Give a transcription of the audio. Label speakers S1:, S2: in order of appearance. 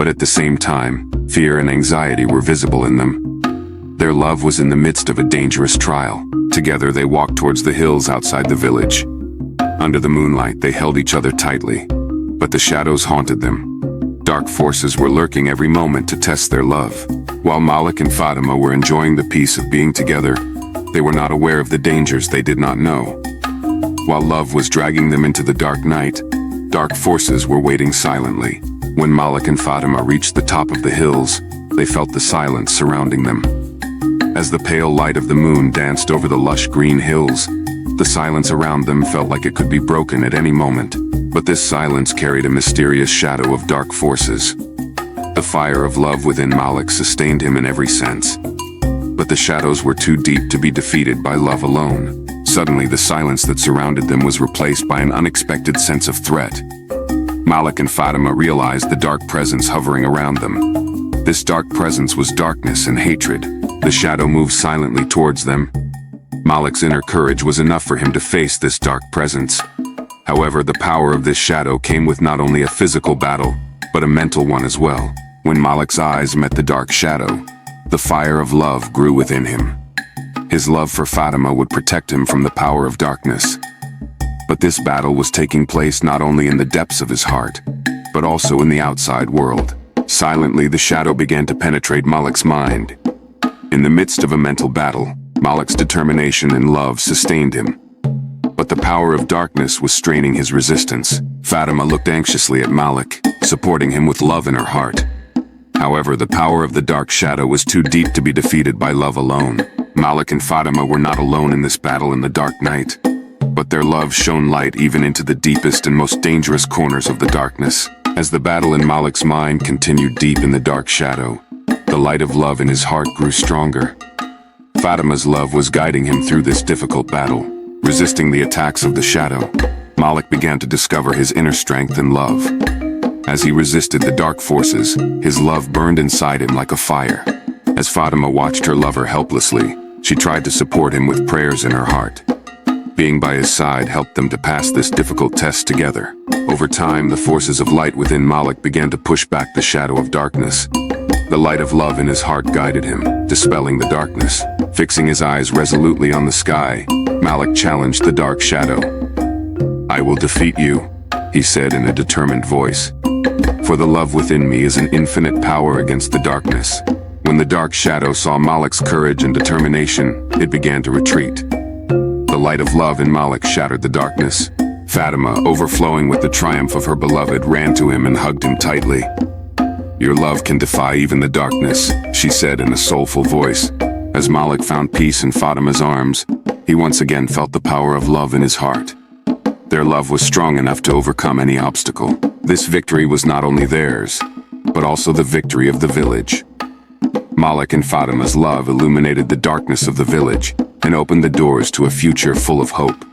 S1: but at the same time, fear and anxiety were visible in them. Their love was in the midst of a dangerous trial. Together they walked towards the hills outside the village. Under the moonlight, they held each other tightly, but the shadows haunted them. Dark forces were lurking every moment to test their love. While Malik and Fatima were enjoying the peace of being together, they were not aware of the dangers they did not know. While love was dragging them into the dark night, dark forces were waiting silently. When Malik and Fatima reached the top of the hills, they felt the silence surrounding them. As the pale light of the moon danced over the lush green hills, the silence around them felt like it could be broken at any moment. But this silence carried a mysterious shadow of dark forces. The fire of love within Malik sustained him in every sense. But the shadows were too deep to be defeated by love alone. Suddenly, the silence that surrounded them was replaced by an unexpected sense of threat. Malik and Fatima realized the dark presence hovering around them. This dark presence was darkness and hatred. The shadow moved silently towards them. Malik's inner courage was enough for him to face this dark presence. However, the power of this shadow came with not only a physical battle, but a mental one as well. When Malik's eyes met the dark shadow, the fire of love grew within him. His love for Fatima would protect him from the power of darkness. But this battle was taking place not only in the depths of his heart, but also in the outside world. Silently, the shadow began to penetrate Malik's mind. In the midst of a mental battle, Malik's determination and love sustained him. But the power of darkness was straining his resistance. Fatima looked anxiously at Malik, supporting him with love in her heart. However, the power of the dark shadow was too deep to be defeated by love alone. Malik and Fatima were not alone in this battle in the dark night, but their love shone light even into the deepest and most dangerous corners of the darkness. As the battle in Malik's mind continued deep in the dark shadow, the light of love in his heart grew stronger. Fatima's love was guiding him through this difficult battle. Resisting the attacks of the shadow, Malik began to discover his inner strength and love. As he resisted the dark forces, his love burned inside him like a fire. As Fatima watched her lover helplessly, she tried to support him with prayers in her heart. Being by his side helped them to pass this difficult test together. Over time, the forces of light within Malik began to push back the shadow of darkness. The light of love in his heart guided him, dispelling the darkness. Fixing his eyes resolutely on the sky, Malik challenged the dark shadow. "I will defeat you," he said in a determined voice. "For the love within me is an infinite power against the darkness." When the dark shadow saw Malik's courage and determination, it began to retreat. The light of love in Malik shattered the darkness. Fatima, overflowing with the triumph of her beloved, ran to him and hugged him tightly. "Your love can defy even the darkness," she said in a soulful voice. As Malik found peace in Fatima's arms, he once again felt the power of love in his heart. Their love was strong enough to overcome any obstacle. This victory was not only theirs, but also the victory of the village. Malik and Fatima's love illuminated the darkness of the village and opened the doors to a future full of hope.